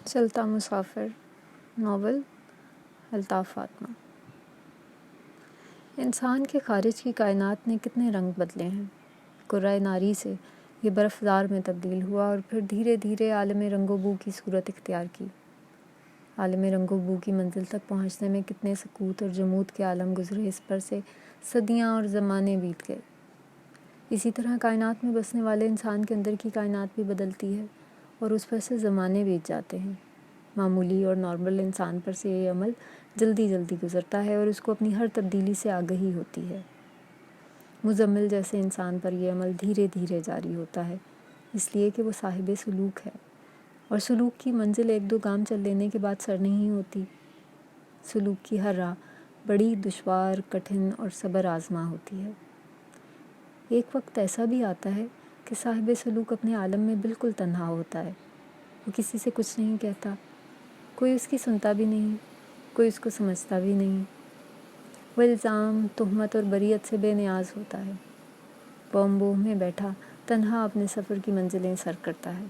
چلتا مسافر، ناول الطاف فاطمہ۔ انسان کے خارج کی کائنات نے کتنے رنگ بدلے ہیں۔ کرۂ ناری سے یہ برفدار میں تبدیل ہوا اور پھر دھیرے دھیرے عالم رنگ و بو کی صورت اختیار کی۔ عالم رنگ و بو کی منزل تک پہنچنے میں کتنے سکوت اور جمود کے عالم گزرے، اس پر سے صدیاں اور زمانے بیت گئے۔ اسی طرح کائنات میں بسنے والے انسان کے اندر کی کائنات بھی بدلتی ہے اور اس پر سے زمانے بیت جاتے ہیں۔ معمولی اور نارمل انسان پر سے یہ عمل جلدی جلدی گزرتا ہے اور اس کو اپنی ہر تبدیلی سے آگہی ہوتی ہے۔ مزمل جیسے انسان پر یہ عمل دھیرے دھیرے جاری ہوتا ہے، اس لیے کہ وہ صاحب سلوک ہے، اور سلوک کی منزل ایک دو گام چل لینے کے بعد سر نہیں ہوتی۔ سلوک کی ہر راہ بڑی دشوار، کٹھن اور صبر آزما ہوتی ہے۔ ایک وقت ایسا بھی آتا ہے کہ صاحب سلوک اپنے عالم میں بالکل تنہا ہوتا ہے۔ وہ کسی سے کچھ نہیں کہتا، کوئی اس کی سنتا بھی نہیں، کوئی اس کو سمجھتا بھی نہیں۔ وہ الزام، تہمت اور بریت سے بے نیاز ہوتا ہے۔ وہ انبوہ میں بیٹھا تنہا اپنے سفر کی منزلیں سر کرتا ہے۔